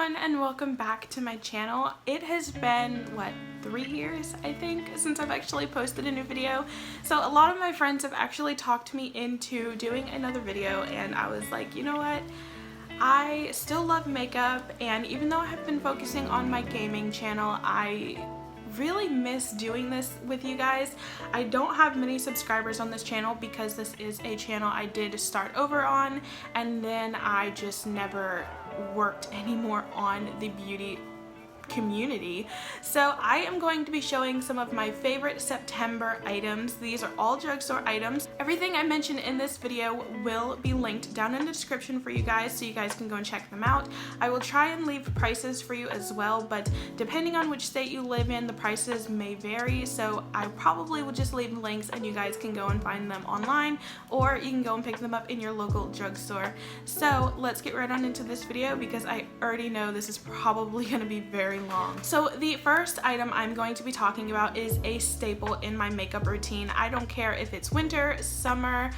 everyone, and welcome back to my channel. It has been, what, 3 years, I think, since I've actually posted a new video. So a lot of my friends have actually talked me into doing another video, and I was like, you know what? I still love makeup, and even though I have been focusing on my gaming channel, I really miss doing this with you guys. I don't have many subscribers on this channel because this is a channel I did start over on, and then I just never worked anymore on the beauty community. So I am going to be showing some of my favorite September items. These are all drugstore items. Everything I mentioned in this video will be linked down in the description for you guys, so you guys can go and check them out. I will try and leave prices for you as well, but depending on which state you live in, the prices may vary, so I probably will just leave links and you guys can go and find them online, or you can go and pick them up in your local drugstore. So let's get right on into this video because I already know this is probably going to be very long. So the first item I'm going to be talking about is a staple in my makeup routine. I don't care if it's winter, summer,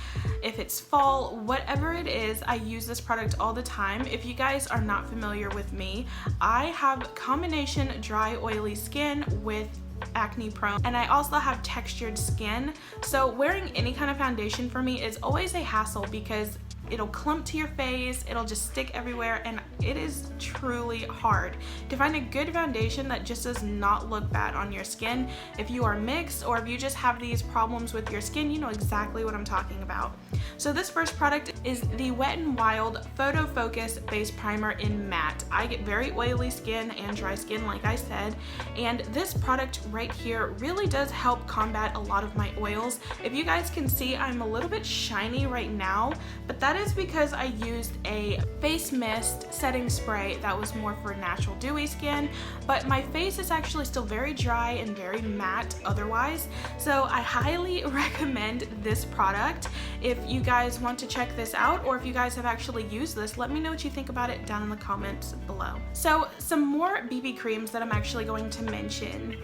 if it's fall, whatever it is, I use this product all the time. If you guys are not familiar with me, I have combination dry, oily skin with acne prone, and I also have textured skin. So wearing any kind of foundation for me is always a hassle because it'll clump to your face, it'll just stick everywhere, and it is truly hard to find a good foundation that just does not look bad on your skin. If you are mixed or if you just have these problems with your skin, you know exactly what I'm talking about. So this first product is the Wet n Wild Photo Focus Base Primer in Matte. I get very oily skin and dry skin, like I said, and this product right here really does help combat a lot of my oils. If you guys can see, I'm a little bit shiny right now, but that is because I used a face mist setting spray that was more for natural dewy skin, but my face is actually still very dry and very matte otherwise, so I highly recommend this product. If you guys want to check this out, or if you guys have actually used this, let me know what you think about it down in the comments below. So some more BB creams that I'm actually going to mention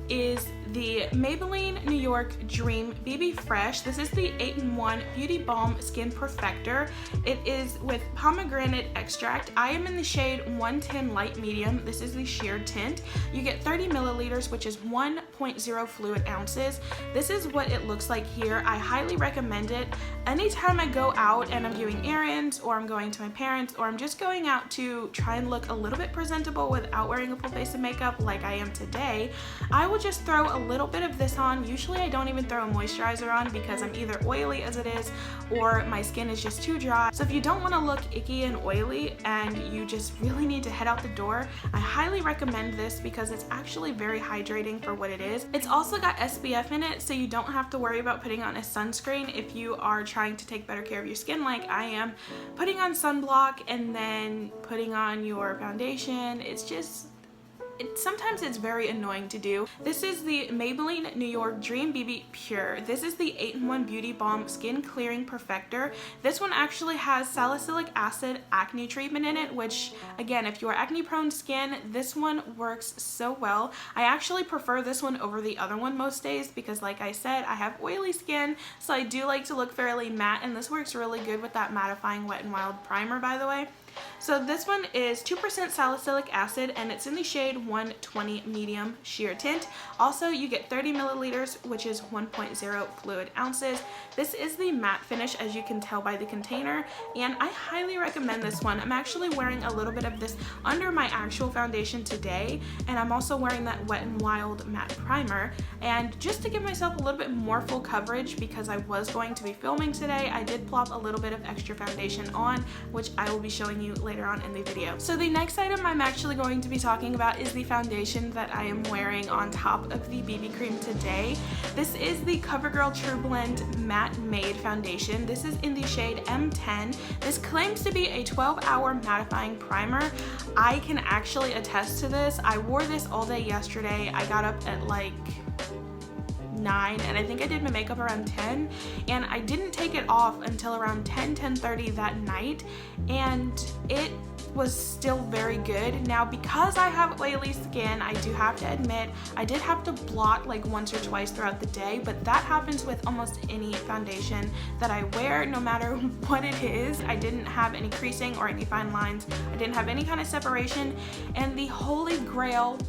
is the Maybelline New York Dream BB Fresh. This is the 8-in-1 Beauty Balm Skin Perfector. It is with pomegranate extract. I am in the shade 110 Light Medium. This is the sheer tint. You get 30 milliliters, which is 1.0 fluid ounces. This is what it looks like here. I highly recommend it. Anytime I go out and I'm doing errands, or I'm going to my parents', or I'm just going out to try and look a little bit presentable without wearing a full face of makeup like I am today, I will just throw a little bit of this on. Usually I don't even throw a moisturizer on because I'm either oily as it is or my skin is just too dry. So if you don't want to look icky and oily and you just really need to head out the door, I highly recommend this because it's actually very hydrating for what it is. It's also got SPF in it, so you don't have to worry about putting on a sunscreen if you are trying to take better care of your skin like I am. Putting on sunblock and then putting on your foundation, sometimes it's very annoying to do. This is the Maybelline New York Dream BB Pure. This is the 8-in-1 Beauty Balm Skin Clearing Perfector. This one actually has salicylic acid acne treatment in it, which again, if you are acne prone skin, this one works so well. I actually prefer this one over the other one most days because, like I said, I have oily skin, so I do like to look fairly matte, and this works really good with that mattifying Wet n Wild primer, by the way. So this one is 2% salicylic acid, and it's in the shade 120 medium sheer tint. Also, you get 30 milliliters, which is 1.0 fluid ounces. This is the matte finish, as you can tell by the container, and I highly recommend this one. I'm actually wearing a little bit of this under my actual foundation today, and I'm also wearing that Wet n Wild matte primer. And just to give myself a little bit more full coverage, because I was going to be filming today, I did plop a little bit of extra foundation on, which I will be showing you later on in the video. So the next item I'm actually going to be talking about is the foundation that I am wearing on top of the BB cream today. This is the CoverGirl True Blend Matte Made Foundation. This is in the shade M10. This claims to be a 12-hour mattifying primer. I can actually attest to this. I wore this all day yesterday. I got up at like 9, and I think I did my makeup around 10, and I didn't take it off until around 10:30 that night, and it was still very good. Now, because I have oily skin, I do have to admit, I did have to blot like once or twice throughout the day, but that happens with almost any foundation that I wear, no matter what it is. I didn't have any creasing or any fine lines. I didn't have any kind of separation, and the holy grail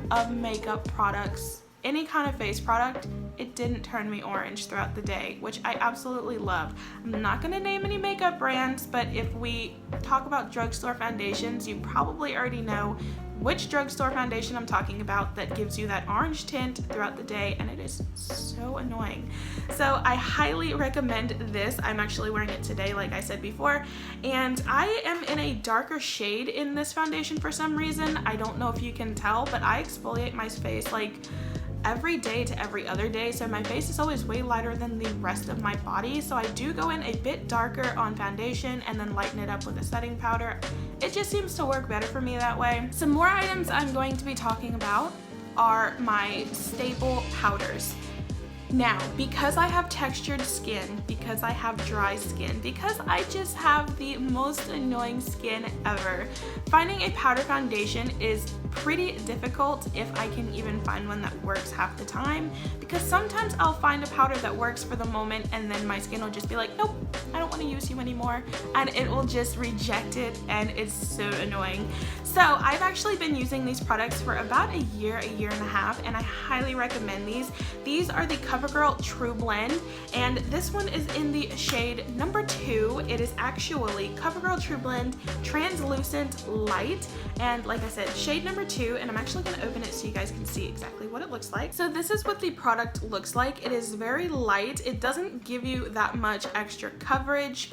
of makeup products, any kind of face product, it didn't turn me orange throughout the day, which I absolutely love. I'm not gonna name any makeup brands, but if we talk about drugstore foundations, you probably already know which drugstore foundation I'm talking about that gives you that orange tint throughout the day, and it is so annoying. So I highly recommend this. I'm actually wearing it today, like I said before, and I am in a darker shade in this foundation for some reason. I don't know if you can tell, but I exfoliate my face like every day to every other day, so my face is always way lighter than the rest of my body. So I do go in a bit darker on foundation and then lighten it up with a setting powder. It just seems to work better for me that way. Some more items I'm going to be talking about are my staple powders. Now, because I have textured skin, because I have dry skin, because I just have the most annoying skin ever, finding a powder foundation is pretty difficult, if I can even find one that works half the time, because sometimes I'll find a powder that works for the moment and then my skin will just be like, nope, I don't want to use you anymore, and it will just reject it, and it's so annoying. So I've actually been using these products for about a year and a half, and I highly recommend these. These are the CoverGirl True Blend, and this one is in the shade number 2. It is actually CoverGirl True Blend Translucent Light, and like I said, shade number 2, and I'm actually going to open it so you guys can see exactly what it looks like. So this is what the product looks like. It is very light. It doesn't give you that much extra coverage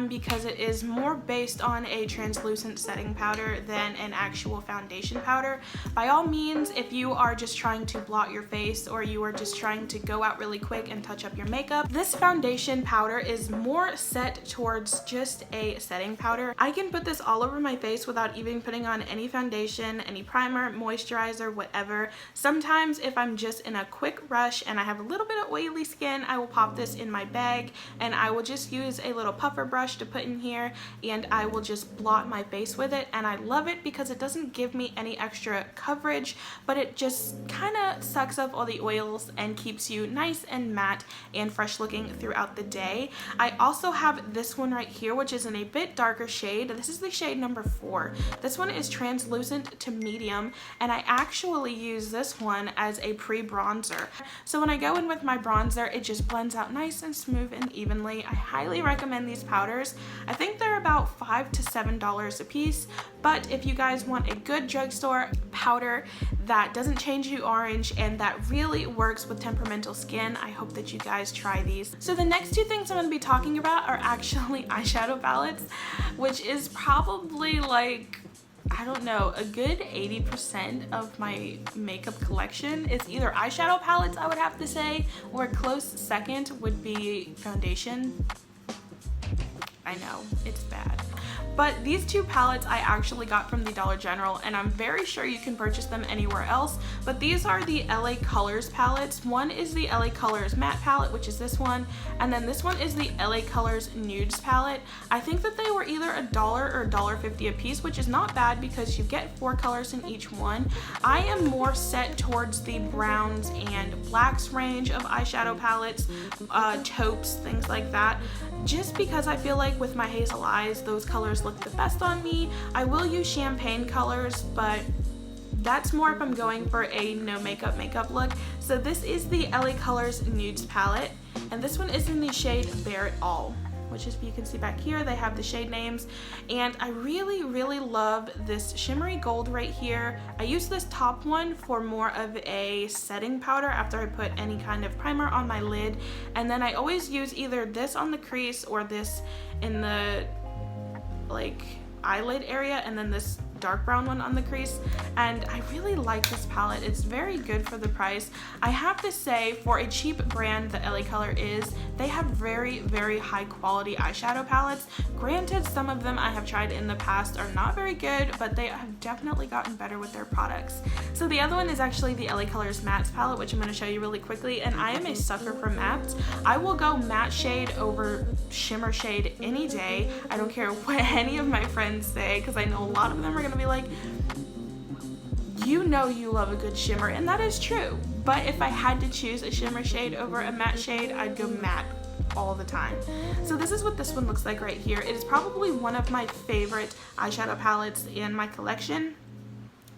because it is more based on a translucent setting powder than an actual foundation powder. By all means, if you are just trying to blot your face or you are just trying to go out really quick and touch up your makeup, this foundation powder is more set towards just a setting powder. I can put this all over my face without even putting on any foundation, any primer, moisturizer, whatever. Sometimes if I'm just in a quick rush and I have a little bit of oily skin, I will pop this in my bag and I will just use a little puffer brush to put in here, and I will just blot my face with it, and I love it because it doesn't give me any extra coverage, but it just kind of sucks up all the oils and keeps you nice and matte and fresh looking throughout the day. I also have this one right here, which is in a bit darker shade. This is the shade number 4. This one is translucent to medium, and I actually use this one as a pre-bronzer. So when I go in with my bronzer, it just blends out nice and smooth and evenly. I highly recommend these powders. I think they're about $5 to $7 a piece, but if you guys want a good drugstore powder that doesn't change you orange and that really works with temperamental skin, I hope that you guys try these. So the next 2 things I'm going to be talking about are actually eyeshadow palettes, which is probably like, I don't know, a good 80% of my makeup collection is either eyeshadow palettes, I would have to say, or a close second would be foundation. I know, it's bad. But these 2 palettes I actually got from the Dollar General, and I'm very sure you can purchase them anywhere else, but these are the LA Colors palettes. One is the LA Colors Matte palette, which is this one, and then this one is the LA Colors Nudes palette. I think that they were either $1 or $1.50 a piece, which is not bad because you get 4 colors in each one. I am more set towards the browns and blacks range of eyeshadow palettes, taupes, things like that, just because I feel like with my hazel eyes, those colors look the best on me. I will use champagne colors, but that's more if I'm going for a no makeup look. So this is the LA Colors Nudes palette, and this one is in the shade Bare It All, which is, you can see back here, they have the shade names, and I really love this shimmery gold right here. I use this top one for more of a setting powder after I put any kind of primer on my lid, and then I always use either this on the crease or this in the like eyelid area, and then this dark brown one on the crease, and I really like this palette. It's very good for the price. I have to say, for a cheap brand that LA Color is, they have very, very high quality eyeshadow palettes. Granted, some of them I have tried in the past are not very good, but they have definitely gotten better with their products. So the other one is actually the LA Colors Mattes palette, which I'm going to show you really quickly, and I am a sucker for mattes. I will go matte shade over shimmer shade any day. I don't care what any of my friends say, because I know a lot of them are going to be like, you know you love a good shimmer, and that is true. But if I had to choose a shimmer shade over a matte shade, I'd go matte all the time. So this is what this one looks like right here. It is probably one of my favorite eyeshadow palettes in my collection.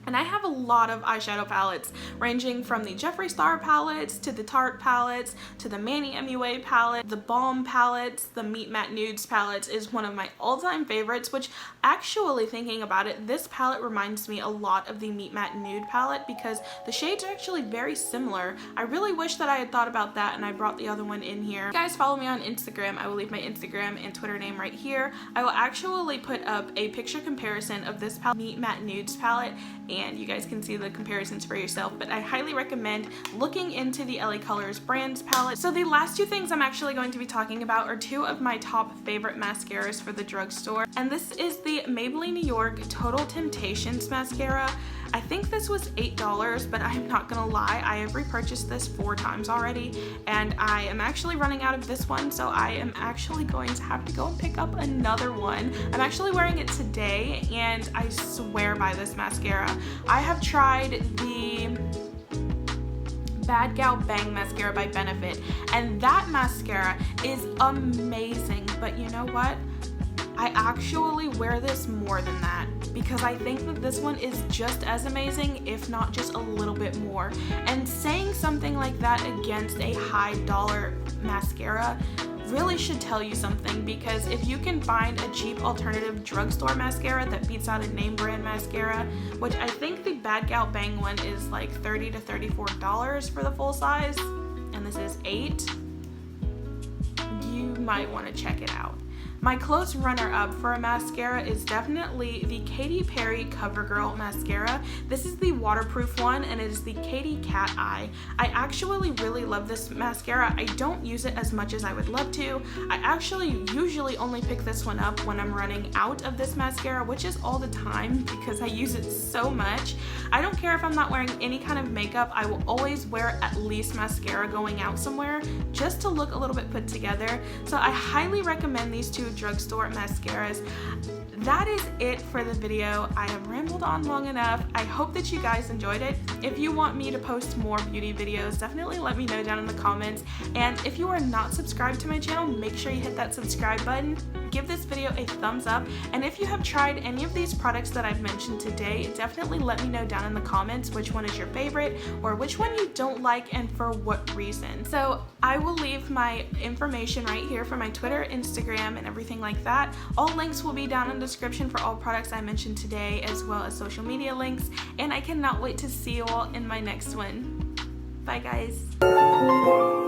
And I have a lot of eyeshadow palettes, ranging from the Jeffree Star palettes, to the Tarte palettes, to the Manny MUA palette, the Balm palettes, the Meet Matte Nudes palettes is one of my all-time favorites, which actually, thinking about it, this palette reminds me a lot of the Meet Matte Nude palette because the shades are actually very similar. I really wish that I had thought about that and I brought the other one in here. If you guys follow me on Instagram, I will leave my Instagram and Twitter name right here. I will actually put up a picture comparison of this palette, Meet Matte Nudes palette, and you guys can see the comparisons for yourself, but I highly recommend looking into the LA Colors brands palette. So the last two things I'm actually going to be talking about are two of my top favorite mascaras for the drugstore, and this is the Maybelline New York Total Temptations mascara. I think this was $8, but I'm not gonna lie, I have repurchased this 4 times already, and I am actually running out of this one, so I am actually going to have to go and pick up another one. I'm actually wearing it today, and I swear by this mascara. I have tried the Bad Gal Bang mascara by Benefit, and that mascara is amazing, but you know what? I actually wear this more than that because I think that this one is just as amazing, if not just a little bit more. And saying something like that against a high dollar mascara really should tell you something, because if you can find a cheap alternative drugstore mascara that beats out a name brand mascara, which I think the Bad Gal Bang one is like $30 to $34 for the full size, and this is $8, you might want to check it out. My close runner-up for a mascara is definitely the Katy Perry CoverGirl mascara. This is the waterproof one, and it is the Katy Cat Eye. I actually really love this mascara. I don't use it as much as I would love to. I actually usually only pick this one up when I'm running out of this mascara, which is all the time because I use it so much. I don't care if I'm not wearing any kind of makeup. I will always wear at least mascara going out somewhere just to look a little bit put together. So I highly recommend these two drugstore mascaras. That is it for the video. I have rambled on long enough. I hope that you guys enjoyed it. If you want me to post more beauty videos, definitely let me know down in the comments. And if you are not subscribed to my channel, make sure you hit that subscribe button. Give this video a thumbs up. And if you have tried any of these products that I've mentioned today, definitely let me know down in the comments which one is your favorite or which one you don't like and for what reason. So I will leave my information right here for my Twitter, Instagram, and everything like that. All links will be down in the description for all products I mentioned today, as well as social media links, and I cannot wait to see you all in my next one. Bye guys.